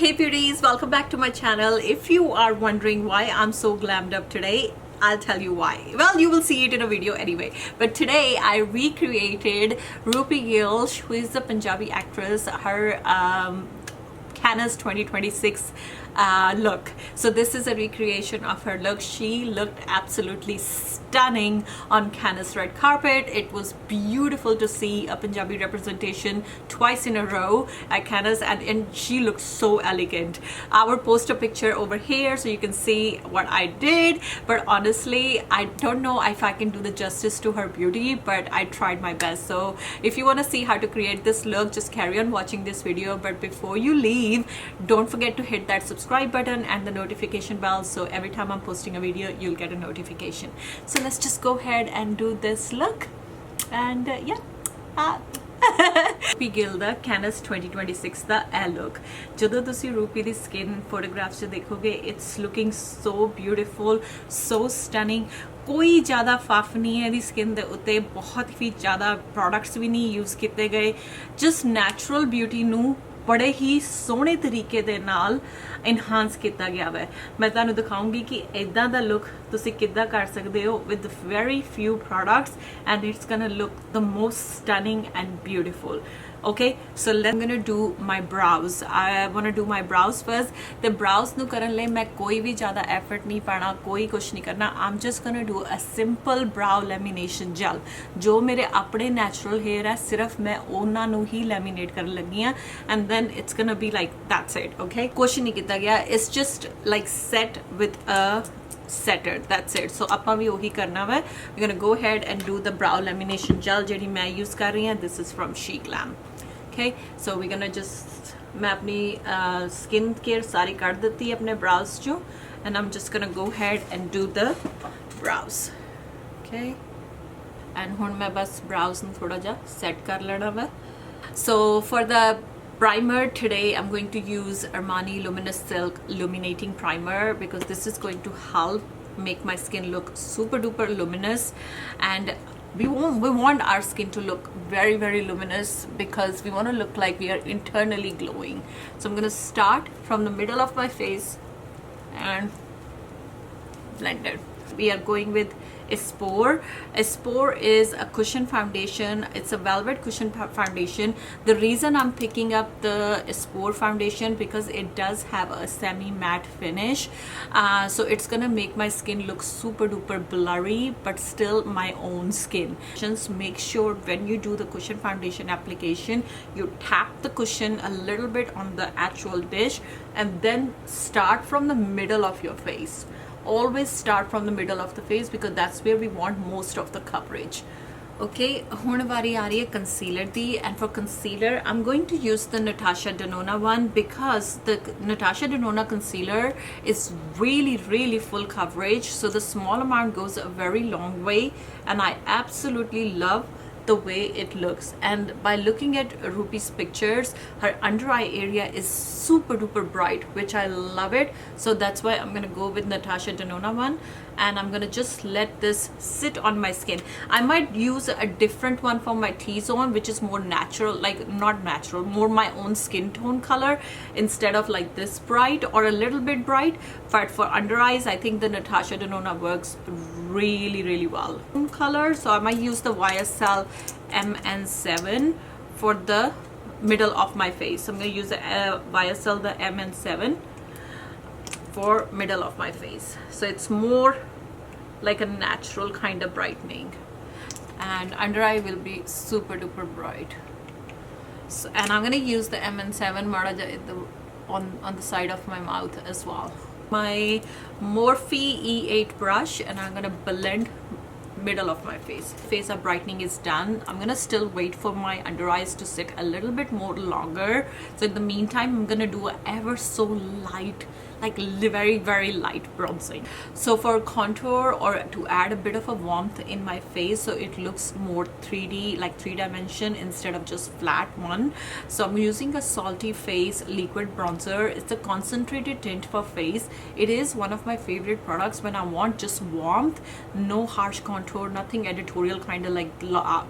Hey beauties, welcome back to my channel. If you are wondering why I'm so glammed up today, I'll tell you why. Well, you will see it in a video anyway. But today I recreated Roopi Gill, who is the Punjabi actress, her Cannes 2026 look. So this is a recreation of her look. She looked absolutely stunning on Cannes red carpet. It was beautiful to see a Punjabi representation twice in a row at Cannes, and she looked so elegant. I will post a picture over here so you can see what I did, but honestly I don't know if I can do the justice to her beauty, but I tried my best. So if you want to see how to create this look, just carry on watching this video. But before you leave, don't forget to hit that subscribe button and the notification bell, so every time I'm posting a video you'll get a notification. So let's just go ahead and do this look. And Roopi Gill the Cannes 2026 ਦਾ ਇਹ look, ਜਦੋਂ ਤੁਸੀਂ ਰੂਪੀ ਦੀ skin photograph 'ਚ ਦੇਖੋਗੇ, it's looking so beautiful, so stunning. ਕੋਈ ਜ਼ਿਆਦਾ ਫੱਫ ਨਹੀਂ ਹੈ ਇਹਦੀ ਸਕਿਨ ਦੇ ਉੱਤੇ, ਬਹੁਤ ਹੀ ਜ਼ਿਆਦਾ ਪ੍ਰੋਡਕਟਸ ਵੀ ਨਹੀਂ ਯੂਜ਼ ਕੀਤੇ ਗਏ, ਜਸਟ ਨੈਚੁਰਲ ਬਿਊਟੀ ਨੂੰ बड़े ही सोहने तरीके दे नाल इनहांस किया गया है। मैं तुहानूं दिखाऊंगी कि इदां दा लुक तुसीं किद्दां कर सकदे हो with very few products, and it's gonna look the most stunning and beautiful. Okay, so I'm gonna do my brows. I want to do my brows first. The brows nu karan lai मैं कोई भी ज़्यादा effort नहीं पाना, कोई कुछ नहीं करना. I'm just gonna do a simple brow lamination gel. जो मेरे अपने natural hair है, सिर्फ मैं उन्हां नू ही laminate करन लगी हां, and then it's gonna be like that's it. Okay, कुछ नहीं किया गया. It's just like set with a setter, that's it. So ਆਪਾਂ ਵੀ ਉਹੀ ਕਰਨਾ ਵਾ. We're gonna go ahead and do the brow lamination gel ਜਿਹੜੀ ਮੈਂ use ਕਰ ਰਹੀ ਹਾਂ. This is from Hy Glam. Okay, so we're gonna just, मैं अपनी skin care सारी कर देती है अपने brows चो, and I'm just gonna go ahead and do the brows. Okay, and ਹੁਣ मैं बस brows ਨੂੰ थोड़ा जा set कर लेना वा. So for the primer today, I'm going to use Armani Luminous Silk Illuminating Primer, because this is going to help make my skin look super duper luminous, and we want our skin to look very, very luminous, because we want to look like we are internally glowing. So I'm going to start from the middle of my face and blend it. We are going with ESPOIR. ESPOIR is a cushion foundation. It's a velvet cushion foundation. The reason I'm picking up the ESPOIR foundation, because it does have a semi matte finish, so it's gonna make my skin look super duper blurry but still my own skin. Just make sure when you do the cushion foundation application, you tap the cushion a little bit on the actual dish, and then start from the middle of your face. Always start from the middle of the face, because that's where we want most of the coverage. Okay, ਹੁਣ ਵਾਰੀ ਆ ਰਹੀ ਹੈ concealer the, and for concealer I'm going to use the Natasha Denona one, because the Natasha Denona concealer is really full coverage, so the small amount goes a very long way, and I absolutely love the way it looks. And by looking at Roopi's pictures, her under eye area is super duper bright, which I love it. So that's why I'm gonna go with Natasha Denona one, and I'm gonna just let this sit on my skin. I might use a different one for my T-zone, which is more natural, like not natural, more my own skin tone color, instead of like this bright or a little bit bright. But for under eyes, I think the Natasha Denona works really well. Color, so I might use the YSL MN7 for the middle of my face. So I'm going to use the YSL the MN7 for middle of my face, so it's more like a natural kind of brightening, and under eye will be super duper bright. So, and I'm going to use the MN7 on the side of my mouth as well. My Morphe E8 brush, and I'm going to blend middle of my face. Face up brightening is done. I'm gonna still wait for my under eyes to sit a little bit more longer. So in the meantime, I'm gonna do a ever so light, like very light bronzing. So for contour, or to add a bit of a warmth in my face, so it looks more 3D, like 3-dimension instead of just flat one. So I'm using a Salty Face liquid bronzer. It's a concentrated tint for face. It is one of my favorite products when I want just warmth, no harsh contour, nothing editorial kind of like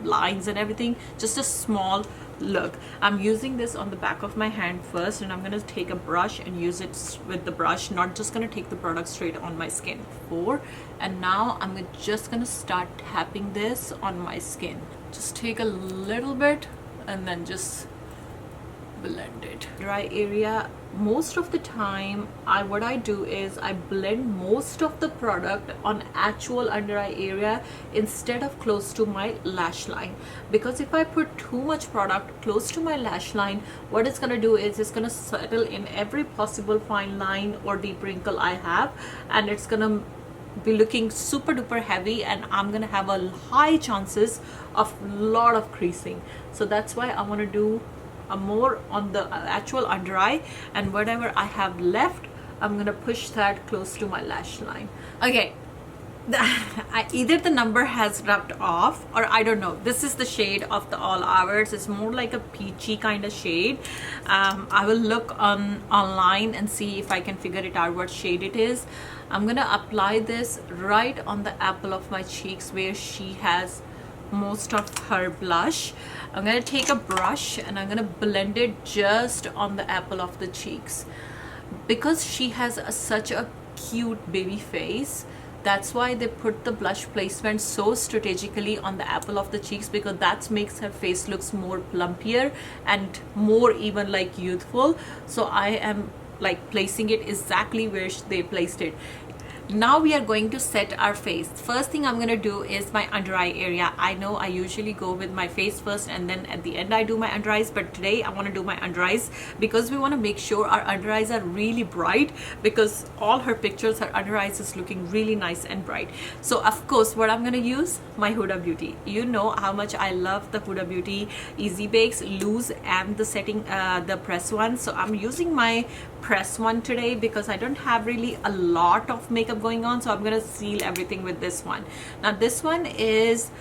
lines and everything, just a small look. I'm using this on the back of my hand first, and I'm gonna take a brush and use it with the brush, not just gonna take the product straight on my skin. And now I'm just gonna start tapping this on my skin. Just take a little bit and then just blend it. Dry area, most of the time what I do is I blend most of the product on actual under eye area instead of close to my lash line, because if I put too much product close to my lash line, what it's gonna do is it's gonna settle in every possible fine line or deep wrinkle I have, and it's gonna be looking super duper heavy, and I'm gonna have a high chances of lot of creasing. So that's why I want to do a more on the actual under eye, and whatever I have left I'm gonna push that close to my lash line. Okay, either the number has rubbed off, or I don't know. This is the shade of the All Hours. It's more like a peachy kind of shade. I will look online and see if I can figure it out what shade it is. I'm gonna apply this right on the apple of my cheeks where she has most of her blush. I'm gonna take a brush and I'm gonna blend it just on the apple of the cheeks, because she has such a cute baby face. That's why they put the blush placement so strategically on the apple of the cheeks, because that makes her face looks more plumpier and more even like youthful. So I am like placing it exactly where they placed it. Now we are going to set our face. First thing I'm going to do is my under eye area. I know I usually go with my face first and then at the end I do my under eyes, but today I want to do my under eyes because we want to make sure our under eyes are really bright, because all her pictures, her under eyes is looking really nice and bright. So of course what I'm going to use, my Huda Beauty. You know how much I love the Huda Beauty Easy Bakes loose and the setting the press one. So I'm using my press one today because I don't have really a lot of makeup going on, so I'm gonna seal everything with this one. Now this one is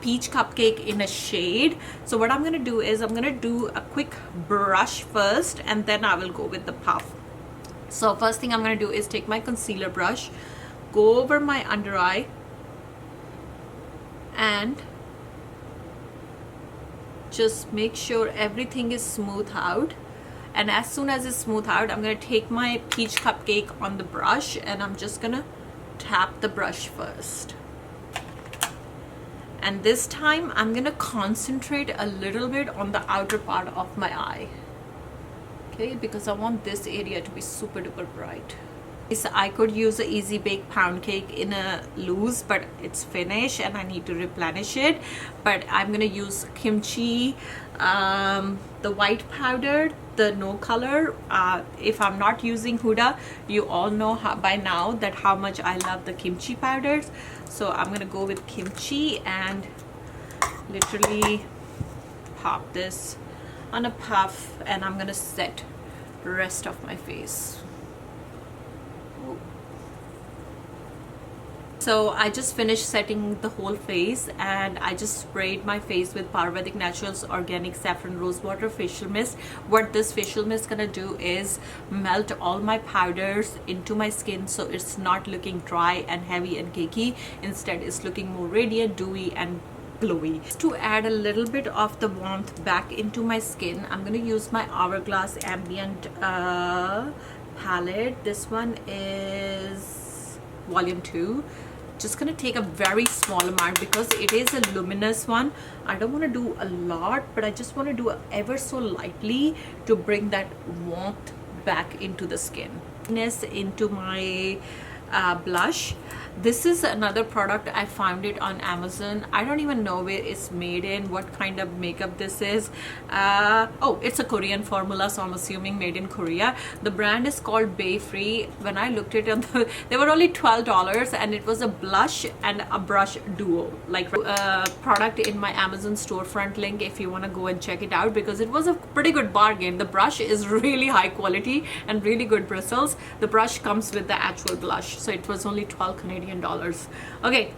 Peach Cupcake in a shade. So what I'm gonna do is I'm gonna do a quick brush first and then I will go with the puff. So first thing I'm gonna do is take my concealer brush, go over my under eye and just make sure everything is smooth out. And as soon as it's smooth out, I'm going to take my Peach Cupcake on the brush and I'm just going to tap the brush first. And this time I'm going to concentrate a little bit on the outer part of my eye. Okay, because I want this area to be super duper bright. So I could use an Easy Bake pound cake in a loose, but it's finished and I need to replenish it. But I'm going to use kimchi, the white powder, the no color. If I'm not using Huda, you all know by now that how much I love the kimchi powders. So I'm gonna go with kimchi and literally pop this on a puff, and I'm gonna set the rest of my face. So I just finished setting the whole face and I just sprayed my face with Ayurvedic Naturals Organic Saffron Rose Water Facial Mist. What this facial mist gonna do is melt all my powders into my skin, so it's not looking dry and heavy and cakey. Instead it's looking more radiant, dewy and glowy. To add a little bit of the warmth back into my skin, I'm gonna use my Hourglass Ambient palette. This one is volume 2. Just gonna take a very small amount because it is a luminous one. I don't want to do a lot, but I just want to do ever so lightly to bring that warmth back into the skin. Into my blush. This is another product. I found it on Amazon. I don't even know where it's made in, what kind of makeup this is. Oh, it's a Korean formula, so I'm assuming made in Korea. The brand is called Bay Free. When I looked at it, they were only $12 and it was a blush and a brush duo. Like product in my Amazon storefront link if you want to go and check it out, because it was a pretty good bargain. The brush is really high quality and really good bristles. The brush comes with the actual blush, so it was only 12 Canadian dollars. Okay,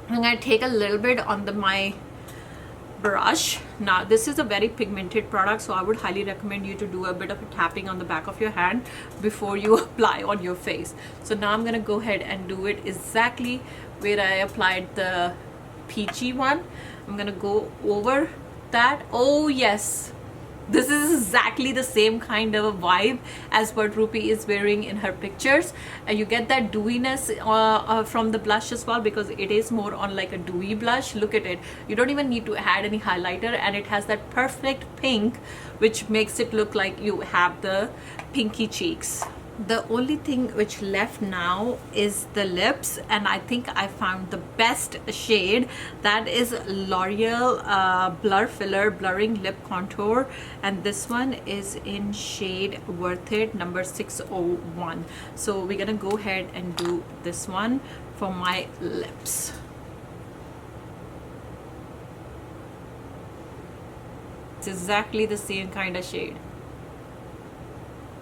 I'm gonna take a little bit on my brush. Now this is a very pigmented product, so I would highly recommend you to do a bit of a tapping on the back of your hand before you apply on your face. So now I'm gonna go ahead and do it exactly where I applied the peachy one. I'm gonna go over that. Oh yes, this is exactly the same kind of a vibe as what Roopi is wearing in her pictures. You get that dewiness from the blush as well, because it is more on like a dewy blush. Look at it, you don't even need to add any highlighter, and it has that perfect pink which makes it look like you have the pinky cheeks. The only thing which left now is the lips, and I think I found the best shade. That is L'Oreal Blur Filler Blurring Lip Contour, and this one is in shade Worth It number 601. So we're gonna go ahead and do this one for my lips. It's exactly the same kind of shade.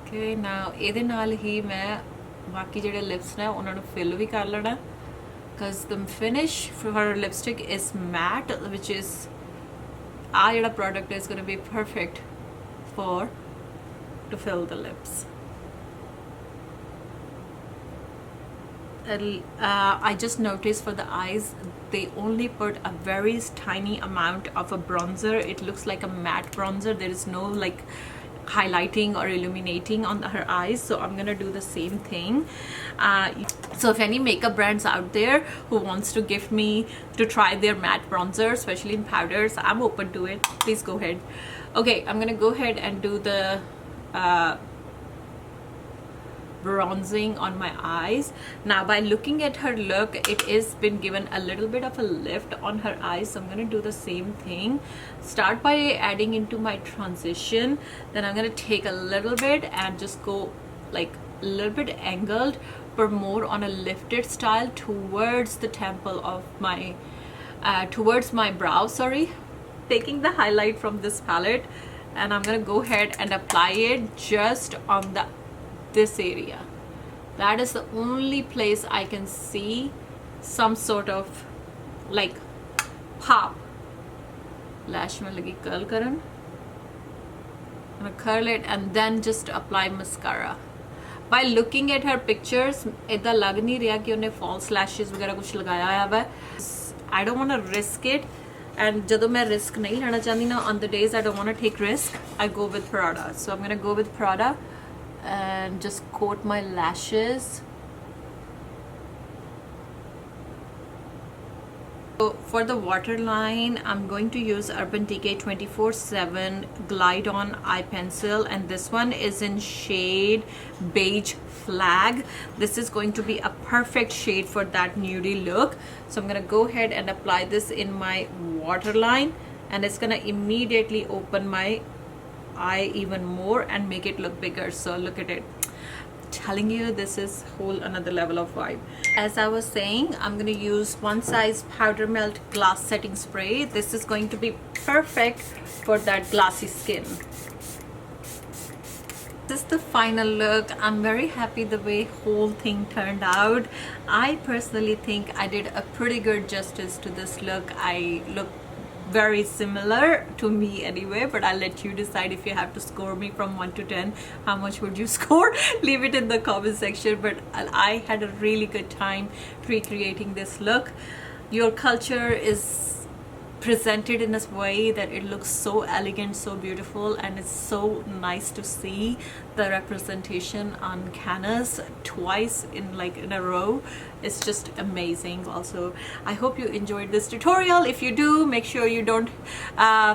Okay, now ਇਹਦੇ ਨਾਲ ਹੀ ਮੈਂ ਬਾਕੀ ਜਿਹੜੇ lips ਨੇ ਉਹਨਾਂ ਨੂੰ fill ਵੀ ਕਰ ਲੈਣਾ, because the finish for her lipstick is matte, which is ਆ ਜਿਹੜਾ product is going to be perfect for to fill the lips. I just noticed for the eyes they only put a very tiny amount of a bronzer. It looks like a matte bronzer. There is no like highlighting or illuminating on her eyes, so I'm gonna do the same thing. So if any makeup brands out there who wants to give me to try their matte bronzer, especially in powders, I'm open to it. Please go ahead. Okay, I'm gonna go ahead and do the bronzing on my eyes. Now by looking at her look, it is been given a little bit of a lift on her eyes, so I'm going to do the same thing. Start by adding into my transition, then I'm going to take a little bit and just go like a little bit angled but more on a lifted style towards the temple of my towards my brow, sorry. Taking the highlight from this palette, and I'm going to go ahead and apply it just on this area. That is the only place I can see some sort of like pop. Lash mein lagi curl karan. I'm gonna curl it and then just apply mascara. By looking at her pictures, eda lag nahi reha ki unne false lashes वगैरह कुछ लगाया है. I don't want to risk it, and ਜਦੋਂ मैं risk नहीं लेना चाहती ना, on the days I don't want to take risk, I go with Prada. So I'm gonna go with Prada and just coat my lashes. So for the waterline, I'm going to use Urban Decay 24/7 Glide On Eye Pencil, and this one is in shade Beige Flag. This is going to be a perfect shade for that nudie look. So I'm going to go ahead and apply this in my waterline, and it's going to immediately open my eye even more and make it look bigger. So look at it, telling you this is whole another level of vibe. As I was saying, I'm going to use One Size Powder Melt Glass Setting Spray. This is going to be perfect for that glassy skin. This is the final look. I'm very happy the way whole thing turned out. I personally think I did a pretty good justice to this look. I look very similar to me anyway, but I'll let you decide. If you have to score me from 1 to 10, how much would you score? Leave it in the comment section. But I had a really good time recreating this look. Your culture is presented in this way that it looks so elegant, so beautiful, and it's so nice to see the representation on canvas twice in a row. It's just amazing. Also, I hope you enjoyed this tutorial. If you do, make sure you don't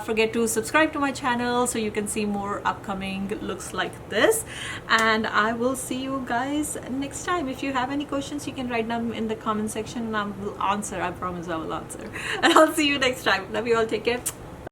forget to subscribe to my channel so you can see more upcoming looks like this, and I will see you guys next time. If you have any questions, you can write them in the comment section and I will answer. I promise I will answer, and I'll see you next time. Love you all. Take care.